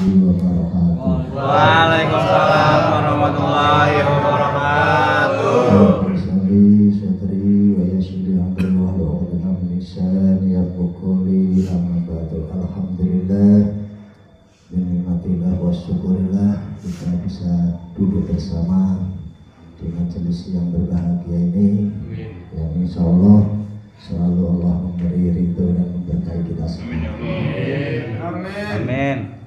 wabarakatuh. Waalaikumsalam warahmatullahi wabarakatuh. Alhamdulillah, binikmatillah wa syukurillah kita bisa duduk bersama di majelis yang berbahagia ini. Yang insya Allah selalu Allah memberi ridho dan memberkahi kita semua. Amin.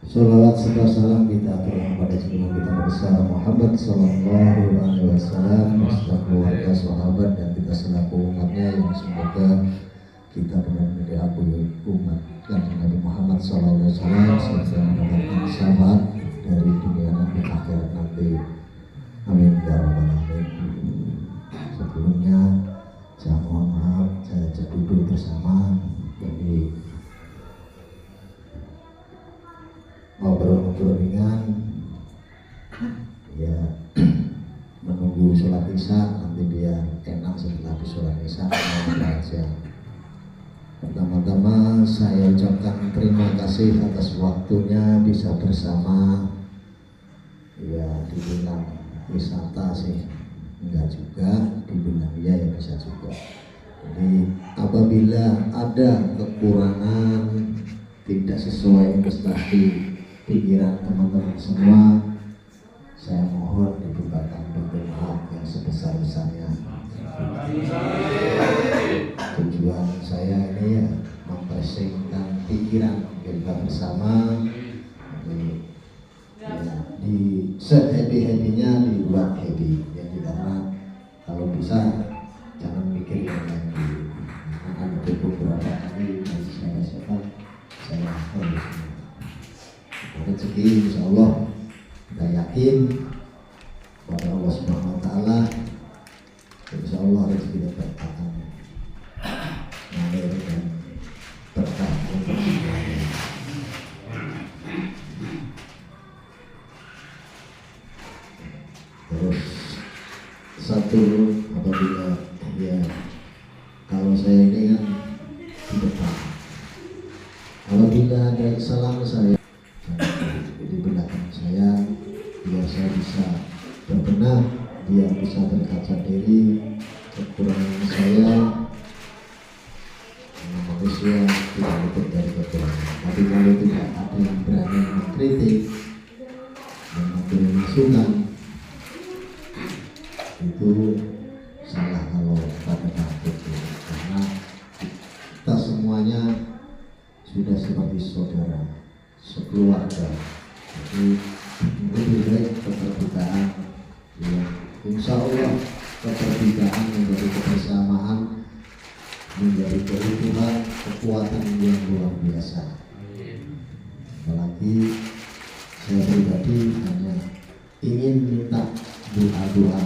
Salawat serta salam kita aturkan pada junjungan kita besar Muhammad Sallallahu Alaihi Wasallam, beserta keluarga, sahabat dan kita selaku umatnya, yang semoga kita benar-benar diakui umat Kanjeng Nabi Muhammad Sallallahu Alaihi Wasallam serta mendapatkan syafaat dari dunia dan akhirat nanti. Amin ya rabbal alamin. Sebelumnya saya mohon maaf, saya ajak duduk bersama jadi ngobrol-ngobrol ringan ya, menunggu sholat isya nanti biar enak setelah habis sholat isya mau baca. Pertama-tama saya ucapkan terima kasih atas waktunya bisa bersama. Ya dibilang wisata sih enggak juga, dibilang ya bisa juga. Jadi apabila ada kekurangan tidak sesuai investasi pikiran teman-teman semua, saya mohon dibukakan pintu maaf yang sebesar-besarnya. Tujuan saya ini ya mempersingkan pikiran kita bersama, di se-happy-happynya dibuat happy. Jadi karena kalau bisa jangan mikir yang lain dulu. Karena ada beberapa kali saya harus rezeki insya Allah kita yakin pada Allah Subhanahu Wa Taala, insya Allah rezeki kita akan mengalir dan berkah untuk semuanya. Terus satu, apabila ya kalau saya ini kan di depan, apabila ada kesalahan saya di belakang saya, biar saya bisa berbenah, biar bisa berkaca diri kekurangan saya. Karena manusia tidak luput dari kekurangan, tapi kalau tidak ada yang berani mengkritik dan memberi masukan, itu salah kalau pada takut. Karena kita semuanya sudah seperti saudara, sekeluarga. Jadi lebih baik keterbukaan ya, insya Allah keterbukaan menjadi kebersamaan, menjadi keutuhan, kekuatan yang luar biasa. Apalagi saya pribadi hanya ingin minta doa-doa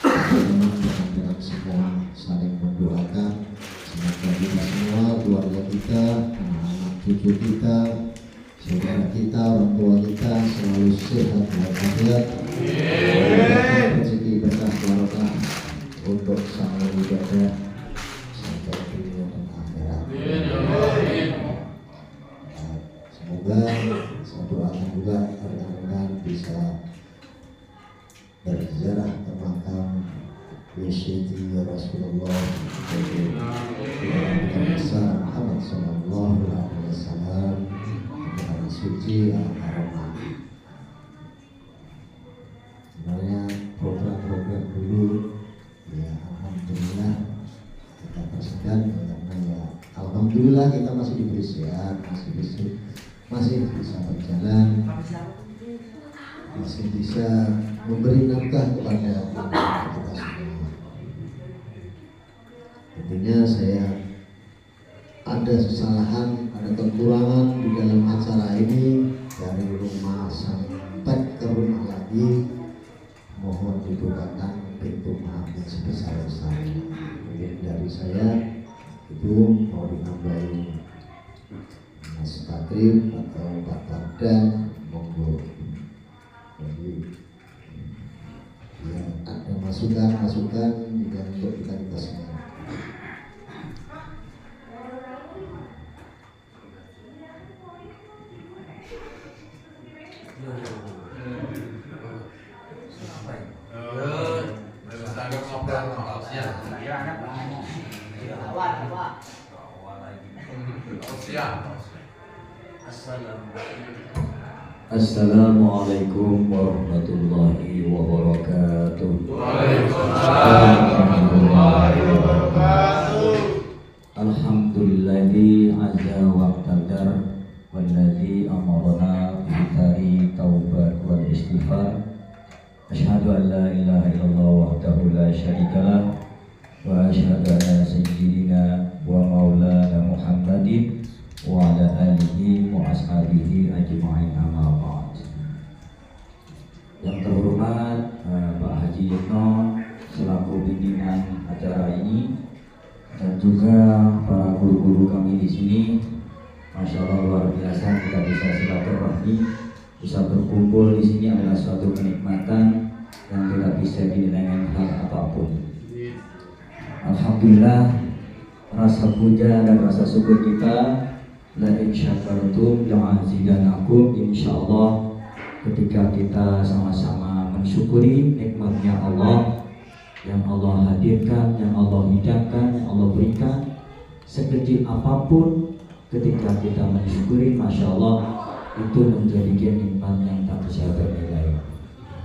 teman-teman semua saling mendoakan semoga kita semua, keluarga kita, anak-anak cucu kita, saudara kita, orang tua kita selalu sehat walafiat, rezeki berkah barokah untuk sama ibadah sampai dunia dan akhirat. Semoga saya doakan juga rekan-rekan bisa berziarah ke makam Sayyidi Rasulullah Muhammad Sallallahu Alaihi Wasallam, suci al-Haramah. Sebenarnya program-program dulu ya alhamdulillah kita persiapkan, karena ya alhamdulillah kita masih diberi sehat, masih bisa berjalan, masih bisa memberi nafkah kepada kita semua. Tentunya saya ada kesalahan, ada kekurangan di dalam acara ini, dari rumah sampai ke rumah lagi, mohon dibukakan pintu maaf yang sebesar-besarnya. Mungkin dari saya itu mau ditambahin Mas Patrim atau Pak Pardan, monggo. Jadi ya ada masukan juga untuk kita semua. Assalamualaikum warahmatullahi wabarakatuh. Waalaikumsalam warahmatullahi wabarakatuh. Alhamdulillahi azza wa qadar walladzi amarna bi taubat wal istighfar. Asyhadu an la ilaha illallah wahdahu la syarikalah wa asyhadu anna sayyidina wa maulana Muhammadin wa ala alihi wa ashabihi ajma'in, amma ba'd. Yang terhormat Pak Haji Yitno selaku pimpinan acara ini, dan juga para guru-guru kami di sini. Masya Allah, luar biasa kita bisa silaturahmi, bisa berkumpul di sini adalah suatu kenikmatan yang tidak bisa dinilai dengan hal apapun. Alhamdulillah, rasa puja dan rasa syukur kita, la in syakartum la'azidanakum, insyaallah ketika kita sama-sama mensyukuri nikmatnya Allah yang Allah hadirkan, yang Allah hidangkan, yang Allah berikan, sekecil apapun, ketika kita mensyukuri, masya Allah, itu menjadi nikmat yang tak bisa bernilai.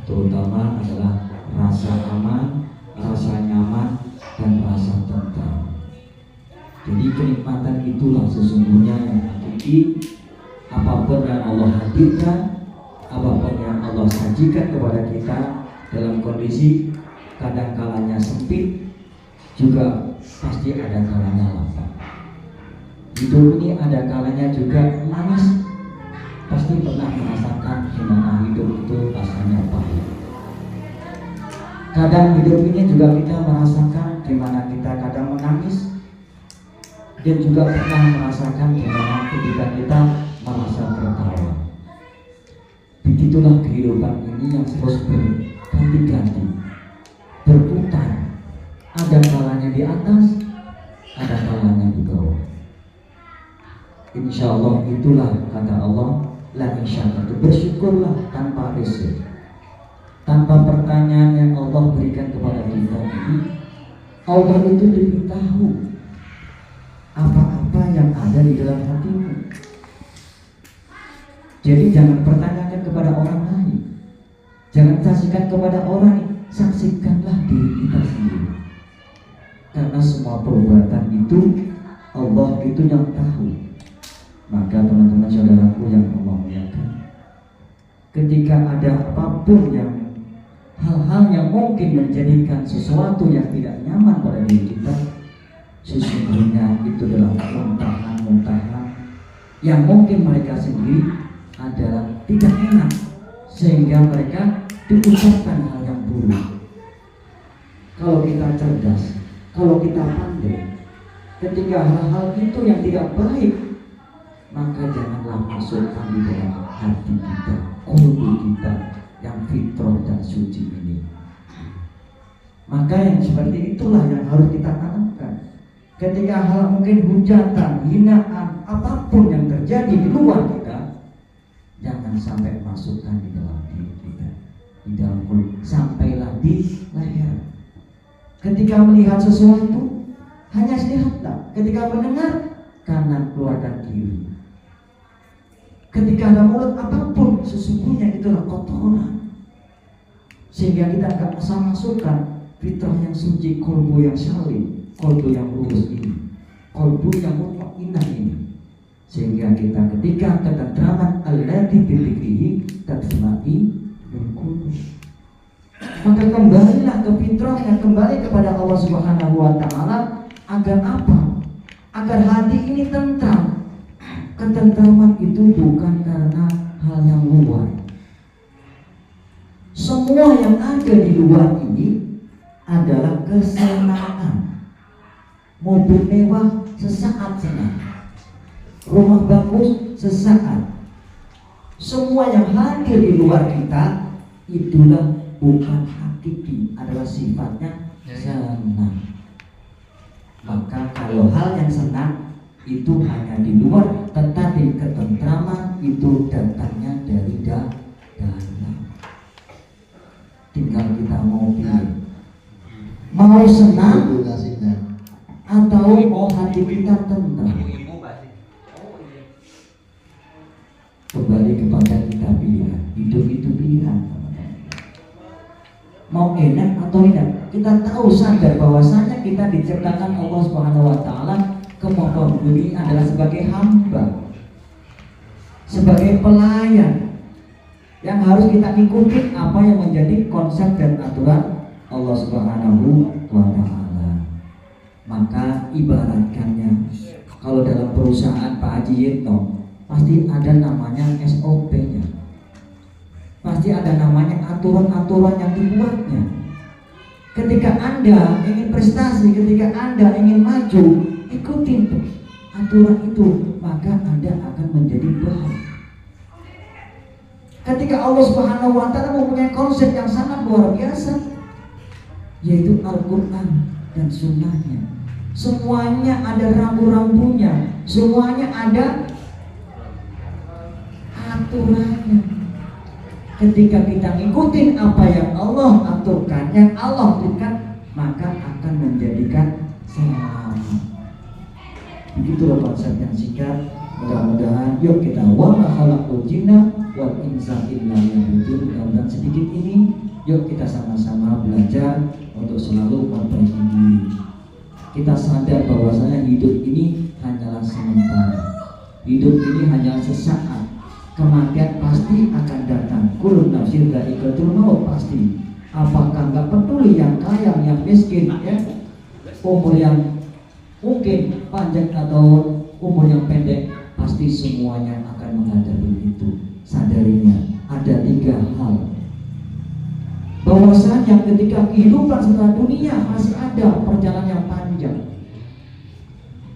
Terutama adalah rasa aman, rasa nyaman, dan rasa tentram. Jadi kenikmatan itulah sesungguhnya yang hakiki. Apapun yang Allah hadirkan, apapun yang Allah sajikan kepada kita dalam kondisi kadang-kalanya sempit, juga pasti ada kalanya lapang. Hidup ini ada kalanya juga manis. Pasti pernah merasakan gimana hidup itu rasanya pahit. Kadang hidup ini juga kita merasakan gimana kita kadang menangis, dan juga pernah merasakan gimana ketika kita merasa tertawa. Begitulah kehidupan ini yang terus berganti-ganti, berputar. Ada kalanya di atas, ada kalanya di bawah. Insya Allah itulah kata Allah, la insyaAllah, bersyukurlah tanpa risik, tanpa pertanyaan yang Allah berikan kepada kita ini. Allah itu lebih tahu apa-apa yang ada di dalam hatimu. Jadi jangan pertanyakan kepada orang lain, jangan saksikan kepada orang lain, saksikanlah diri kita sendiri. Karena semua perbuatan itu Allah itu yang tahu. Maka teman-teman saudaraku yang Allah muliakan, ketika ada apapun yang hal-hal yang mungkin menjadikan sesuatu yang tidak nyaman pada diri kita, sesungguhnya itu adalah muntahan-muntahan yang mungkin mereka sendiri adalah tidak enak, sehingga mereka diucapkan hal yang buruk. Kalau kita cerdas, kalau kita pandai, ketika hal-hal itu yang tidak baik, maka janganlah masukkan di dalam hati kita, kolbu kita yang fitrah dan suci ini. Maka yang seperti itulah yang harus kita tanamkan. Ketika hal mungkin hujatan, hinaan, apapun yang terjadi di luar kita, jangan sampai masukkan di dalam diri kita, di dalam mulut, sampailah di leher. Ketika melihat sesuatu, hanya lihatlah. Ketika mendengar, kanan keluarkan kiri. Ketika ada mulut apapun, sesungguhnya itulah kotoran, sehingga kita akan bisa masukkan fitrah yang suci, kolbu yang salim, kolbu yang lurus ini, kolbu yang mutmainah ini, sehingga kita ketika ketentraman allati bi dzikrihi tatma'innul qulub. Maka kembalilah ke fitrahnya, kembali kepada Allah Subhanahu wa taala. Agar apa? Agar hati ini tentram. Ketentraman itu bukan karena hal yang luar. Semua yang ada di luar ini adalah kesenangan. Mobil mewah sesaat senang, rumah bagus sesaat. Semua yang hadir di luar kita itulah bukan hakiki, adalah sifatnya senang. Maka kalau hal yang senang itu hanya di luar, tetapi ketentraman itu datangnya dari mau senang Regulasinya. atau mau hati kita tenang? Kembali kepada kita pilihan. Hidup itu pilihan. Mau enak atau tidak, kita tahu sadar bahwasanya kita diciptakan Allah Subhanahu wa taala ke muka bumi adalah sebagai hamba, sebagai pelayan yang harus kita ikuti apa yang menjadi konsep dan aturan Allah Subhanahu wa taala. Maka ibaratkannya kalau dalam perusahaan Pak Haji Yitno pasti ada namanya SOP-nya. Pasti ada namanya aturan-aturan yang dibuatnya. Ketika Anda ingin prestasi, ketika Anda ingin maju, ikutin aturan itu, maka Anda akan menjadi baik. Ketika Allah Subhanahu wa taala mempunyai konsep yang sangat luar biasa, yaitu Al-Quran dan Sunnahnya. Semuanya ada rambu-rambunya, semuanya ada aturannya. Ketika kita ngikutin apa yang Allah aturkan, yang Allah berikan, maka akan menjadikan selamat. Begitulah konsep yang singkat. Mudah-mudahan yuk kita wa ma khalaqtul jinna wal insa illa liya'budun. Mudah-mudahan sedikit ini yuk kita sama-sama belajar untuk selalu memperbaiki diri. Kita sadar bahwasanya hidup ini hanyalah sementara. Hidup ini hanya sesaat. Kematian pasti akan datang. Kullu nafsin dha'iqatul maut, pasti. Apakah nggak peduli yang kaya, yang miskin, ya, umur yang mungkin panjang atau umur yang pendek, pasti semuanya akan menghadapi itu. Sadarinya ada 3 hal. Bahwasanya ketika kehidupan setelah dunia masih ada perjalanan yang panjang.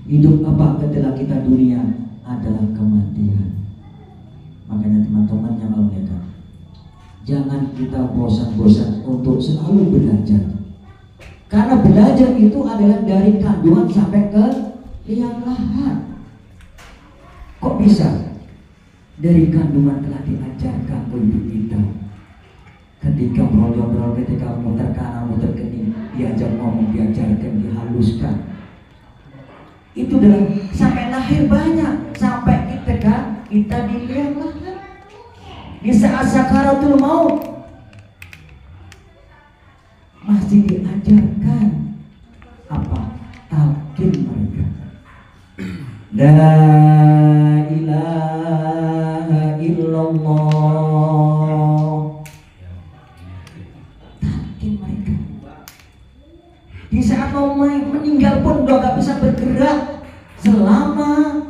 Hidup apa setelah kita dunia adalah kematian. Makanya teman-teman yang Allah muliakan, jangan kita bosan-bosan untuk selalu belajar. Karena belajar itu adalah dari kandungan sampai ke liang lahat. Kok bisa? Dari kandungan telah diajarkan ke hidup kita. Ketika berolok-olok, ketika muter kanan, muter kiri, diajak ngomong, diajarkan, dihaluskan. Itu dalam sampai lahir banyak, sampai kita di liang lahat. Di saat sakaratul maut masih diajarkan apa? Talqin mereka. La ilaha illallah. Talqin mereka. Di saat mau meninggal pun udah gak bisa bergerak selama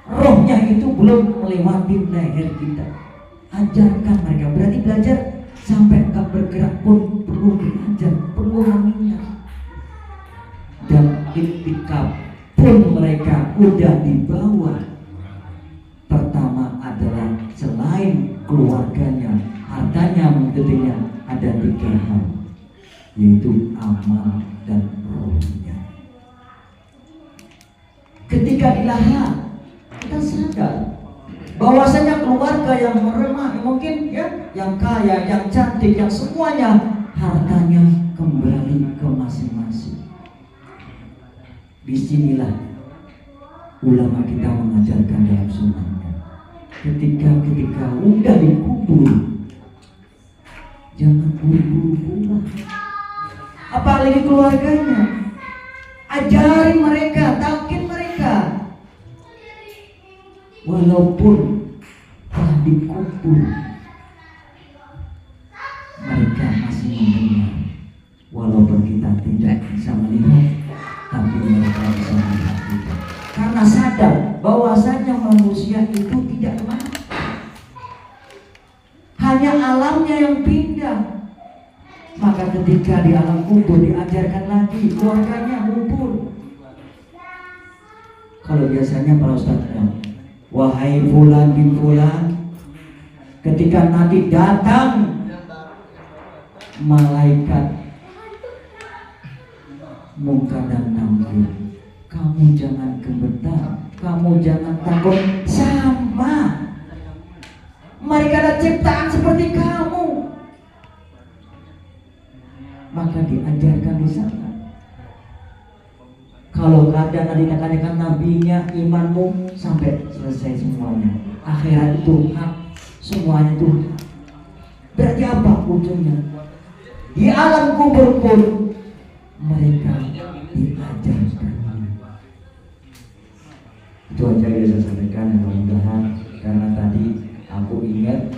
rohnya itu belum melewati leher kita. Ajarkan mereka, berarti belajar sampai gak bergerak pun perlu belajar, perlu mengingat. Dan iktikaf pun mereka udah dibawa. Pertama adalah selain keluarganya, hartanya, mengikutinya, ada 3 hal, yaitu amal dan rohnya. Ketika di lahat kita sadar bahwasanya keluarga yang meremah, mungkin ya, yang kaya, yang cantik, yang semuanya hartanya kembali ke masing-masing. Disinilah ulama kita mengajarkan dalam sunnahnya, ketika udah dikubur, jangan buru-buru pulang. Apalagi keluarganya, ajarin mereka, talqin mereka. Walaupun telah dikubur, mereka masih mendengar. Walaupun kita tidak bisa melihat, tapi mereka bisa melihat kita. Karena sadar bahwasanya manusia itu tidak mati, hanya alamnya yang pindah. Maka ketika di alam kubur diajarkan lagi, keluarganya ngumpul. Kalau biasanya para ustadznya, wahai fulan bin fulan, ketika nanti datang malaikat Munkar dan Nakir, kamu jangan gemetar, kamu jangan takut, sama mereka ada ciptaan seperti kamu. maka diajarkan di sana. Kalau kadang dikatakan nabinya, imanmu sampai selesai semuanya. Akhirat itu hak, semuanya itu hak. Berarti apa ujungnya? Di alam kubur pun mereka diajarkan. Itu aja yang saya sampaikan, mudah-mudahan karena tadi aku ingat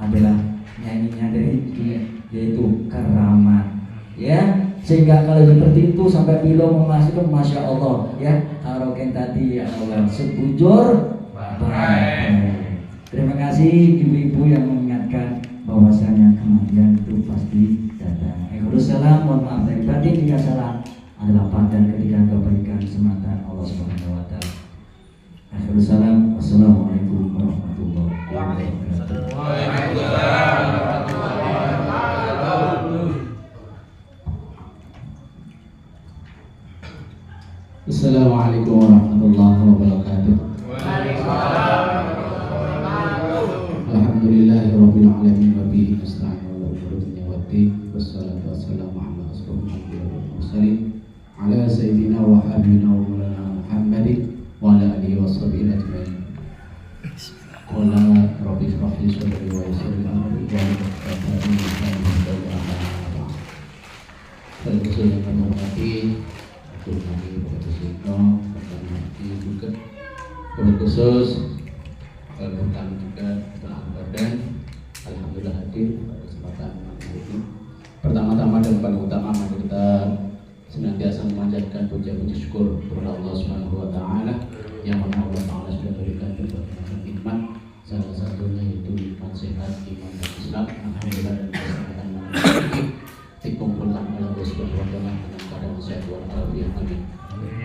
adalah nyanyinya dari yaitu keramat, ya, sehingga kalau seperti itu sampai bila memasukkan masya Allah, ya, haroken tadi ya Allah sebujur baik. Terima kasih ibu-ibu yang mengingatkan bahwasanya kematian itu pasti datang. Waalaikumsalam, mohon maaf dari batin jika salah adalah padan ketika kebaikan semata Allah Subhanahu wa taala. Waalaikumsalam, wassalamualaikum warahmatullahi wabarakatuh. Assalamualaikum warahmatullahi wabarakatuh. Alhamdulillahirabbil alamin wa bihi nasta'in wa la ilaha illa wassalatu wassalamu ala asrofil anbiya'i wal mursalin ala sayyidina wa habibina wa maulana Muhammadin wa ala alihi washabihi ajmain. Qala rabbi shrah li sadri wa yassir li amri wahlul 'uqdatam min lisani yafqahu qawli. Terkhusus yang kami hormati Ketua kami Bapak Susino, kami juga khusus kami juga telah badan. Alhamdulillah hadir pada kesempatan hari ini. Pertama-tama dan paling utama mari kita senantiasa memanjatkan puja-puji syukur kepada Allah Subhanahu wa taala yang mana Allah taala sudah berikan berbagai nikmat, salah satunya yaitu nikmat sehat, iman dan Islam. Alhamdulillah dan kesempatan ini dikumpulkan oleh Allah Subhanahu wa taala dengan keadaan sehat walafiat. Amin.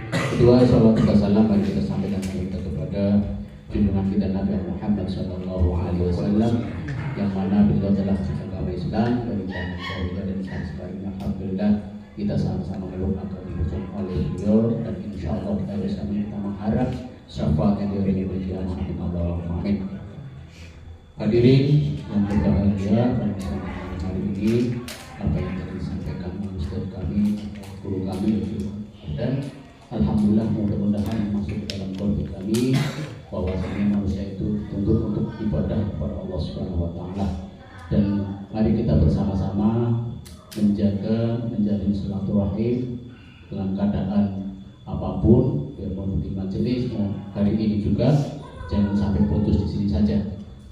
Kedua, salawat dan salam mari kita sampaikan kepada junjungan kita Nabi Muhammad sallallahu alaihi wasallam yang mana beliau telah agama Islam dari zaman jahiliyah dan sekarang. Alhamdulillah kita sama-sama meluk atau diucap oleh beliau dan insyaallah kita bersama kita mengharap syafaat yang diberikan kiamat. Amin. Hadirin yang berbahagia, pada kesempatan hari ini apa yang telah disampaikan Ustaz kami, guru kami dan alhamdulillah mudah-mudahan masuk ke dalam kolbu kami bahwasanya manusia itu tuntut untuk ibadah kepada Allah Subhanahu wa taala. Dan mari kita bersama-sama menjalin silaturahim dengan keadaan apapun, biarpun di majelis hari ini juga jangan sampai putus di sini saja.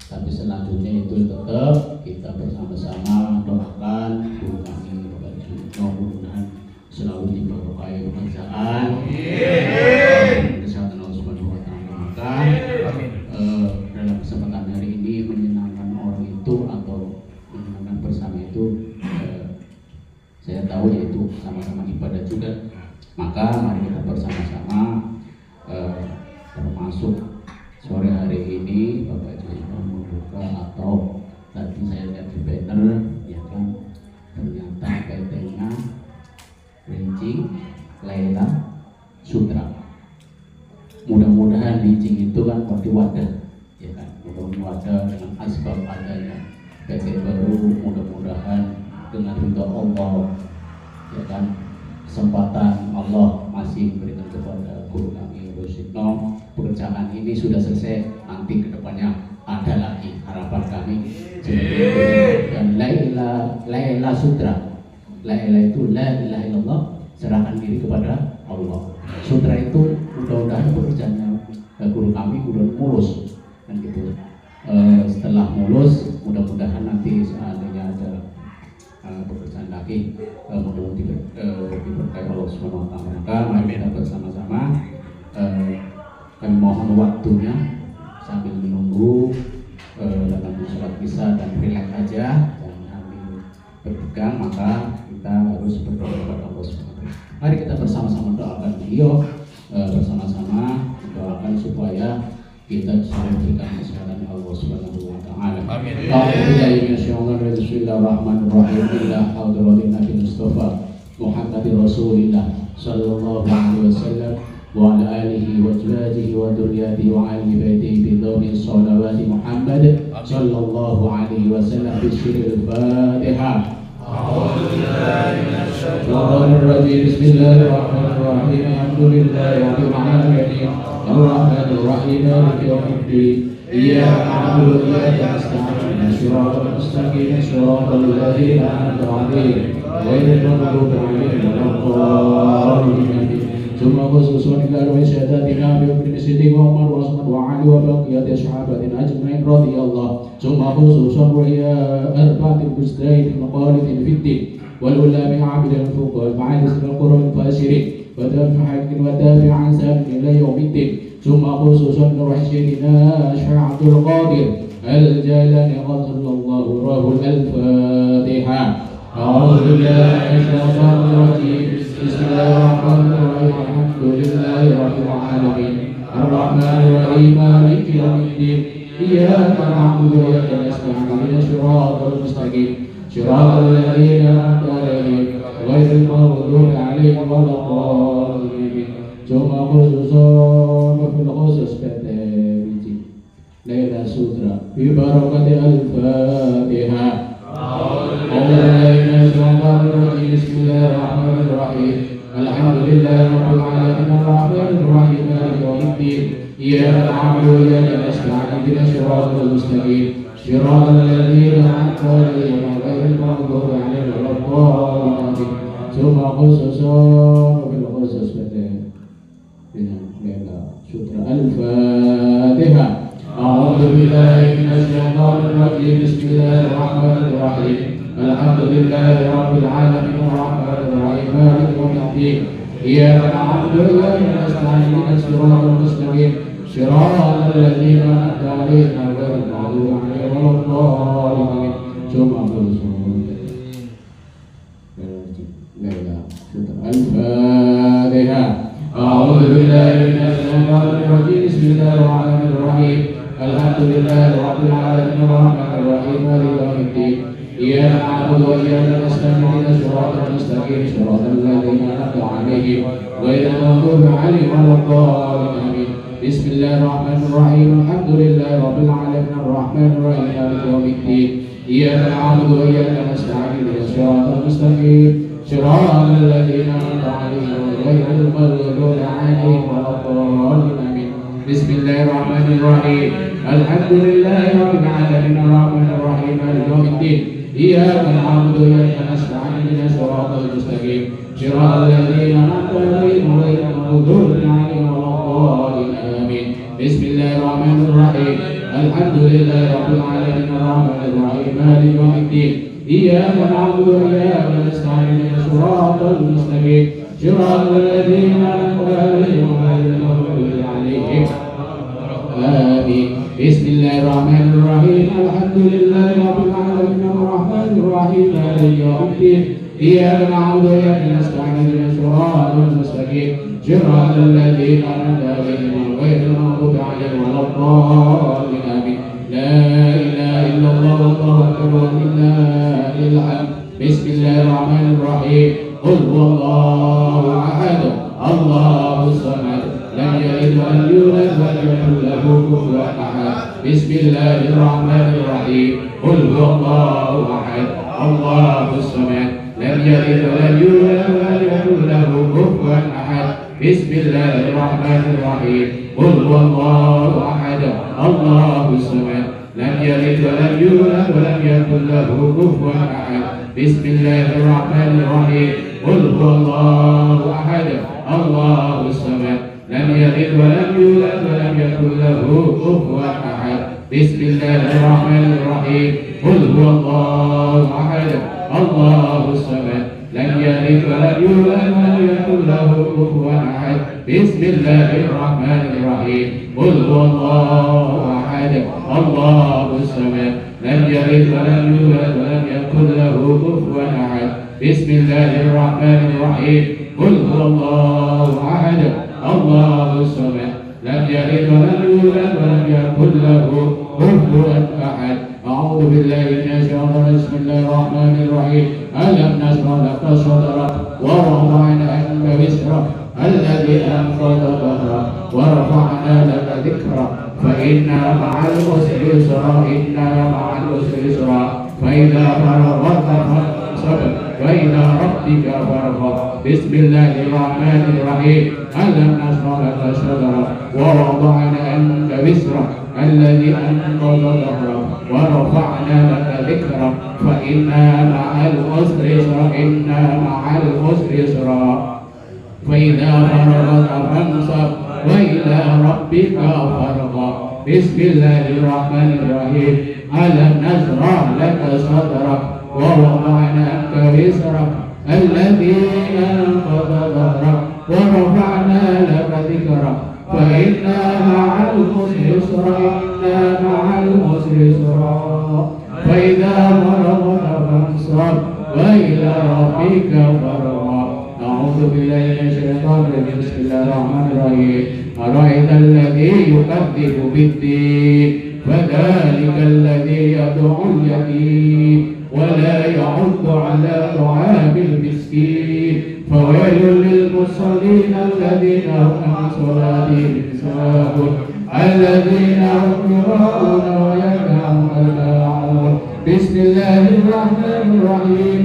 Tapi selanjutnya itu tetap kita bersama-sama doakan guru kami Bapak mudah-mudahan selalu diberkahi pekerjaan, kesehatan Allah Subhanahu wa taala. Maka dalam kesempatan hari ini menyenangkan orang itu atau menyenangkan bersama itu saya tahu yaitu sama-sama ibadah juga. Maka mari kita bersama-sama termasuk sore hari ini Bapak Jusno membuka atau tadi saya lihat di banner ya kan ternyata PT-nya Lincing Laila Sutra. Mudah-mudahan Lincing itu kan berarti wadah ya kan, mudah-mudahan wadah dengan asbab adanya PT baru, mudah-mudahan dengan ridha Allah ya kan, kesempatan Allah masih memberikan kepada guru kami Rusitno. Pekerjaan ini sudah selesai, nanti kedepannya ada lagi harapan kami. Dan Laila Sutra, Laila itu la ilaha illallah, serahkan diri kepada Allah. Sutra itu mudah-mudahan pekerjaannya guru kami udah mulus dan gitu. Setelah mulus, mudah-mudahan nanti seandainya ada pekerjaan lagi, mudah-mudahan diberkahi Allah Subhanahu wa taala. Maka mari kita bersama-sama kami mohon waktunya sambil menunggu dalam sholat isya dan rileks aja, jangan ambil berpegang, maka kita harus berdoa kepada Allah Subhanahu wa taala. Mari kita bersama-sama doakan beliau, bersama-sama doakan supaya kita bisa diberikan kesehatan Allah Subhanahu wa taala. Amin. Bismillahirrahmanirrahim. Ila hadratin Nabi Mustafa Muhammadir Rasulillah sallallahu alaihi wasallam wa ala alihi wa azwajihi wa dzurriyyatihi wa ahli baitihi bi dhawri shalawati Muhammad sallallahu alaihi wasallam bi sirril Fatihah. الشيطان الرجيم. بسم الله الرحمن الرحيم. الحمد لله رب العالمين الرحمن الرحيم مالك يوم الدين إياك نعبد وإياك نستعين صراط المستقيم صراط الذين أنعمت عليهم غير المغضوب عليهم ولا الضالين. ثم خصوص إلى روي ساداتنا بأبي الصديق وعمر وعثمان وعلي وبقية أصحابه أجمعين رضي الله. ثم خصوص روي أربعة المجتهدين مقالد في الدين والعلماء عابد الفقهاء مع الاسم القرون الفاسرين وتابع حق وتابع عن سالم إلى يوم الدين. ثم خصوصا روح سيدنا الشيخ عبد القادر الجيلاني صلى الله له الفاتحة. أعوذ بالله من الشيطان الرجيم. بسم الله الرحمن الرحيم. الحمد لله رب العالمين الرحمن الرحيم مالك يوم الدين إياك نعبد وإياك نستعين اهدنا الصراط المستقيم صراط الذين أنعمت عليهم غير المغضوب عليهم ولا الضالين. ثم خصوصا في الخصوص كتابتي ليلة سوترا ببركة الفاتحة. أعوذ بالله من الشيطان الرجيم. بسم الله الرحمن الرحيم. الحمد لله رب العالمين الرحمن الرحيم مالك يوم الدين إياك نعبد وإياك نستعين اهدنا الصراط المستقيم صراط الذين أنعمت عليهم غير المغضوب عليهم ولا الضالين. ثم خصوصا في الخصوص dengan Lailatul Sutra Al-Fatihah. A'udzu billahi minasy syaithanir rajim. Bismillahirrahmanirrahim. Alhamdulillahi rabbil alamin arrahmanir rahim maliki yaumiddin iyyaka na'budu wa iyyaka nasta'in ihdinas siratal mustaqim siratal ladzina an'amta 'alaihim ghairil maghdubi 'alaihim waladdallin. Coba Al-Fatihah. أعوذ بالله من الشيطان الرجيم. بسم الله الرحمن الرحيم. الحمد لله رب العالمين الرحمن الرحيم مالك يوم الدين إياك نعبد وإياك نستعين اهدنا الصراط المستقيم صراط الذين أنعمت عليهم غير المغضوب عليهم ولا الضالين آمين. بسم الله الرحمن الرحيم. الحمد لله رب العالمين الرحمن الرحيم مالك يوم الدين إياك نعبد وإياك نستعين اهدنا الصراط المستقيم صراط الذين أنعمت عليهم غير المغضوب عليهم ولا الضالين آمين. بسم الله الرحمن الرحيم. الحمد لله رب العالمين الرحمن الرحيم مالك يوم الدين إياك نعبد وإياك نستعين اهدنا الصراط المستقيم صراط الذين أنعمت عليهم غير المغضوب عليهم ولا الضالين آمين. بسم الله الرحمن الرحيم. الحمد لله رب العالمين الرحمن الرحيم مالك يوم الدين إياك نعبد وإياك نستعين اهدنا الصراط المستقيم صراط الذين أنعمت عليهم غير المغضوب عليهم آمين. بسم الله الرحمن الرحيم. الحمد لله رب العالمين الرحمن الرحيم مالك يوم الدين إياك نعبد وإياك نستعين اهدنا الصراط المستقيم صراط الذين أنعمت عليهم غير المغضوب عليهم ولا الضالين آمين. لا إله إلا الله والله أكبر ولله الحمد. بسم الله الرحمن الرحيم. قل هو الله أحد الله الصمد لم يلد ولم يولد ولم يكن له كفوا أحد. بسم الله الرحمن الرحيم. قل هو الله أحد الله الصمد لم يلد ولم يولد ولم يكن له كفوا أحد. بسم الله الرحمن الرحيم. قل هو الله أحد الله الصمد لم يلد ولم يولد ولم يكن له كفوا أحد. بسم الله الرحمن الرحيم. قل هو الله أحد الله الصمد لم يلد ولم يولد ولم يكن له كفوا أحد. بسم الله الرحمن الرحيم. قل هو الله أحد الله الصمد لم يلد ولم يولد ولم يكن له كفوا أحد. بسم الله الرحمن الرحيم. قل هو الله أحد الله الصمد لم يلد ولم يولد ولم يكن له كفوا أحد. بسم الله الرحمن الرحيم. قل هو الله أحد الله الصمد لم يلد ولم يولد ولم يكن له كفوا أحد. أعوذ بالله من الشيطان. بسم الله الرحمن الرحيم. ألم نشرح لك صدرك ووضعنا عنك وزرك الذي أنقض ظهرك ورفعنا لك ذكرك فإن مع العسر يسرا إن مع العسر يسرا فإذا فرغت فانصب ربك فارغب بسم الله الرحمن الرحيم ألم نشرح لك صدرك ووضعنا عنك وزرك الذي أنقض ظهرك ورفعنا لك ذكرك فإن مع العسر يسرا إن مع العسر يسرا فإذا فرغت فانصب وإلى ربك فارغب بسم الله الرحمن الرحيم ألم نشرح لك صدرك ووضعنا عنك وزرك الذي أنقض ظهرك ورفعنا لك ذكرك فإن مع العسر يسرا إن مع العسر يسرا فإذا فرغت فانصب وإلى ربك فارغب أعوذ بالله من الشيطان الرجيم بسم الله الرحمن الرحيم أرأيت الذي يكذب بالدين فذلك الذي يدعو اليتيم ولا يحض على طعام المسكين فويل للمصلين الذين هم عن صلاتهم ساهون الذين هم يراءون ويمنعون الماعون بسم الله الرحمن الرحيم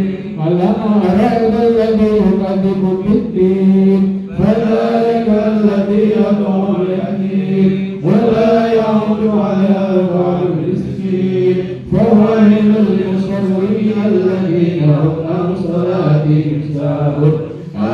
أرأيت الذي يكذب بالدين فذلك الذي يدعو اليتيم ولا يحض على طعام المسكين فويل للمصلين الذين هم عن صلاتهم ساهون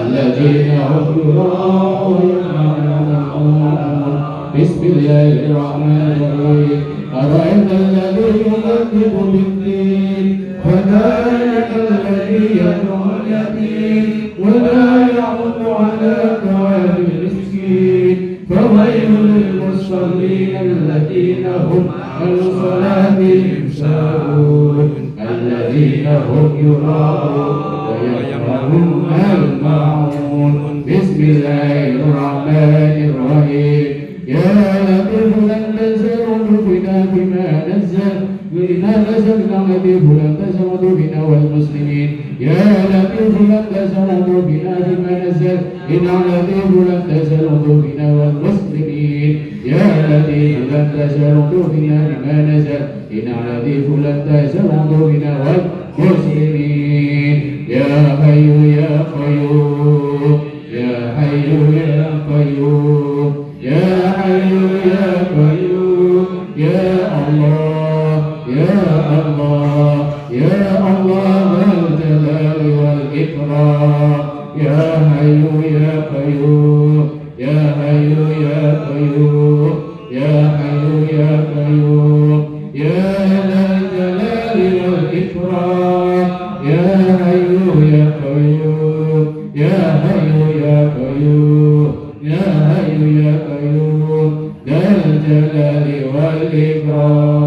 الذين هم يراءون ويمنعون بسم الله الرحمن الرحيم أرأيت الذي يكذب بالدين فذلك الذي يدعو اليتيم ولا يحض على طعام المسكين فويل للمصلين الذين هم عن صلاتهم ساهون الذين هم يراءون ويمنعون الماعون بسم الله الرحمن الرحيم يا لطيف لن تزل بنا بما نزل بنا نزلنا لطيف لن تزل بنا والمسلمين يا لطيف لن تزل بنا بما نزل بنا لطيف لن تزل بنا والمسلمين يا لطيف لن تزل بنا بما نزل بنا لطيف لن تزل بنا والمسلمين يا حي يا قيوم يا حي يا قيوم يا حي يا قيوم يا الله يا الله يا الله الجلال والإكرام يا حي يا قيوم يا حي يا قيوم يا حي يا قيوم يا ذا الجلال والإكرام يا حي يا قيوم يا حي يا قيوم يا حي يا قيوم ذا الجلال والإكرام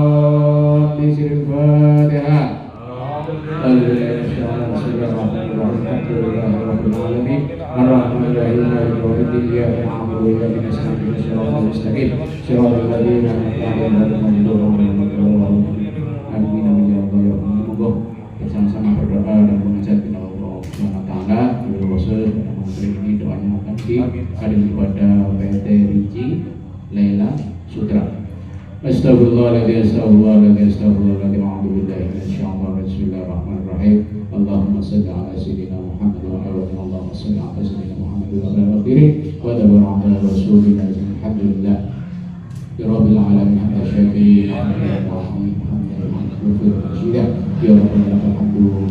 بسر الفاتحة الرحمن الرحيم مالك يوم الدين إياك نعبد وإياك نستعين اهدنا الصراط المستقيم صراط الذين أنعمت عليهم غير المغضوب عليهم ولا الضالين آمين amin ya rabbal alamin. Monggo bersama-sama berdoa dan mengajak kepada Allah Subhanahu wa taala. Pada malam ini doanya akan dihadiri kepada PT Riji Laila Sutra. Astagfirullahaladzim, astagfirullahaladzim, astagfirullahaladzim. A'udzubillahi minasyaitonir rajim. Bismillahirrahmanirrahim. Allahumma shalli ala sayyidina Muhammad wa ala Allahumma shalli ala sayyidina Muhammad wa ala akhirin wa dabar ala rasulillah. Alhamdulillah ya rabbil alamin hamdan syakirin hamdan ya rabbana alhamdulillah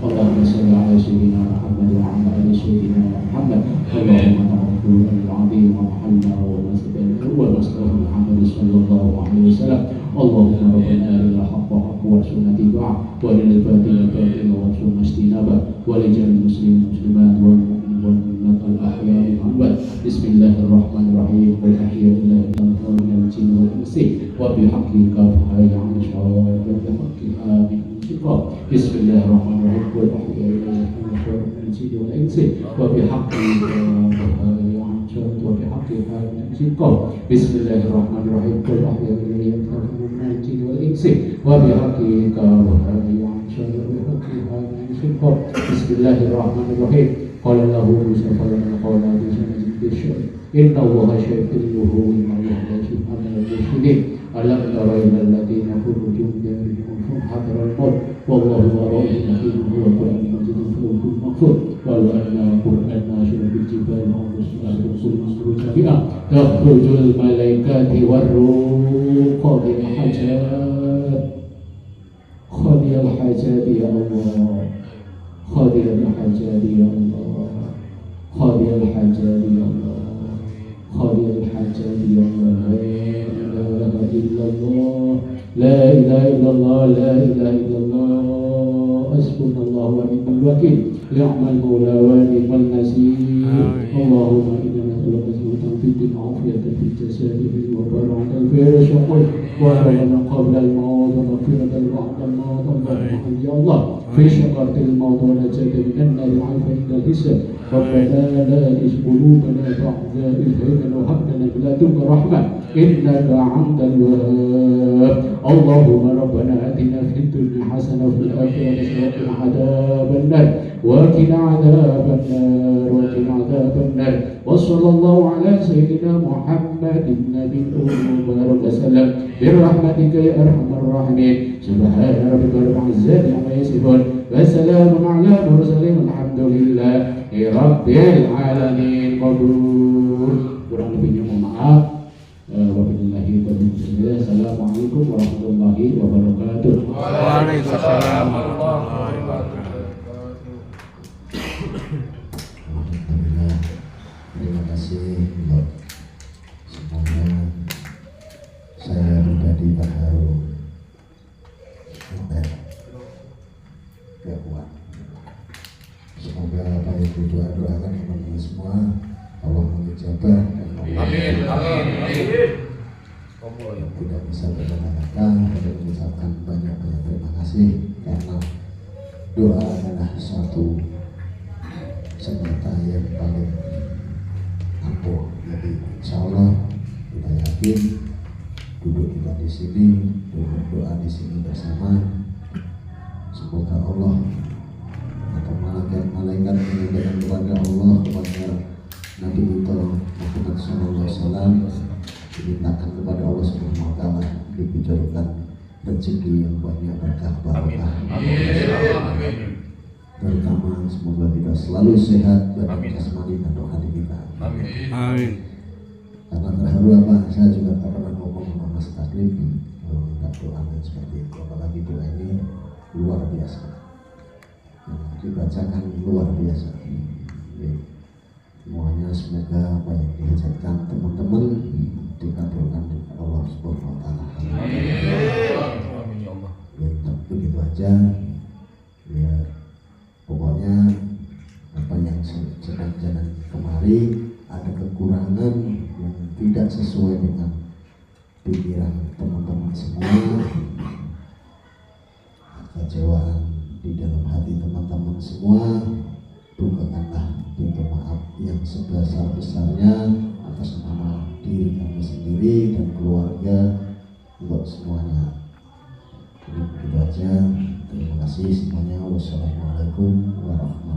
Allahumma shalli ala sayyidina Muhammad wa ala ali sayyidina Muhammad. Allahumma ta'ala al-azim wa hamna wa nasbah wa nastaghfir Muhammad sallallahu alaihi wasallam. Allahumma rabbana arina haqqa haqqa wa sunnati du'a wa lil batila batila wa sunnah istinaba wa li jami'il muslimin muslimat wal mu'minin wal mu'minat al ahya'i wal amwat. Bismillahirrahmanirrahim. Wa tahiyatullahi min al-jinni wal insi wa bihaqqi kafaya an syawal wa bihaqqi amin. Bismillahirrahmanirrahim. Wa tahiyatullahi min al-jinni wal insi wa bihaqqi Bismillahirrahmanirrahim. Qul ahya ilayya min al-jinni wal insi wa bihaqqika wa Bismillahirrahmanirrahim. Qala lahu Musa qala inna Allaha shay'un ma yahdashu an al-mursalin alam tara ila alladhina khuruju min hadra al-maut والله ورائه حكيم هو قرآن مجيد فوق المغفور ولو أن قرآن ناشر بالجبال أو رسول رسول مسرور جميعا تخرج الملائكة والروح قاضي الحاجات قاضي الحاجات يا الله قاضي الحاجات يا الله قاضي الحاجات يا الله قاضي الحاجات يا الله لا إله إلا الله لا إله إلا الله لا إله إلا الله حسبنا الله ونعم الوكيل نعم المولى ونعم النصير اللهم إنا نسألك سلامة في الدين وعافية في الجسد وبركة في الرزق ورحمة قبل الموت ومغفرة بعد الموت اللهم يا الله في شقة الموت ونجاة من النار وعافية عند الحساب ربنا لا تزغ قلوبنا بعد إذ هديتنا وهب لنا من لدنك رحمة إنك أنت الوهاب اللهم ربنا آتنا في الدنيا حسنة وفي الآخرة حسنة وقنا عذاب النار وقنا عذاب النار وقنا عذاب النار وصلى الله على سيدنا محمد النبي المبارك وسلم برحمتك يا أرحم الراحمين سبحان ربك رب العزة عما يصفون وسلام على المرسلين الحمد لله رب العالمين مبروك kurang lebihnya mohon maaf. Wabillahi taufiq hidayah. Assalamualaikum warahmatullahi wabarakatuh. Waalaikumsalam warahmatullahi wabarakatuh. Alhamdulillah, terima kasih. Semoga saya pribadi terharu gak kuat. Semoga apa yang doakan teman-teman semua Allah mengijabah dan Allah Amin, amin, amin. yang tidak bisa berkata-kata dan mengucapkan banyak-banyak terima kasih karena doa adalah suatu senjata yang paling ampuh. Jadi insya Allah kita yakin duduk kita di sini, doa di sini bersama, semoga Allah atau malaikat menyampaikan kepada Allah, kepada Nabi kita Muhammad SAW, dimintakan kepada Allah Subhanahu Wa Taala dibicarakan rezeki yang banyak, berkah barokah. Terutama semoga kita selalu sehat badan jasmani dan rohani kita. Amin. Karena terharu apa? Saya juga tak pernah ngomong sama Mas Taslim kalau minta doa seperti itu. Apalagi doa ini luar biasa. Dibacakan luar biasa. Semuanya semoga apa yang dihajatkan teman-teman dikabulkan oleh Allah Subhanahu Wa Taala. Amin ya Allah. Ya, begitu aja. Ya, pokoknya apa yang sedang jalan kemari ada kekurangan yang tidak sesuai dengan pikiran teman-teman semua, kekecewaan di dalam hati teman-teman semua, bukakanlah pintu maaf yang sebesar-besarnya atas nama diri kami sendiri dan keluarga untuk semuanya. Jadi begitu aja. Terima kasih semuanya. Wassalamualaikum warahmatullahi wabarakatuh.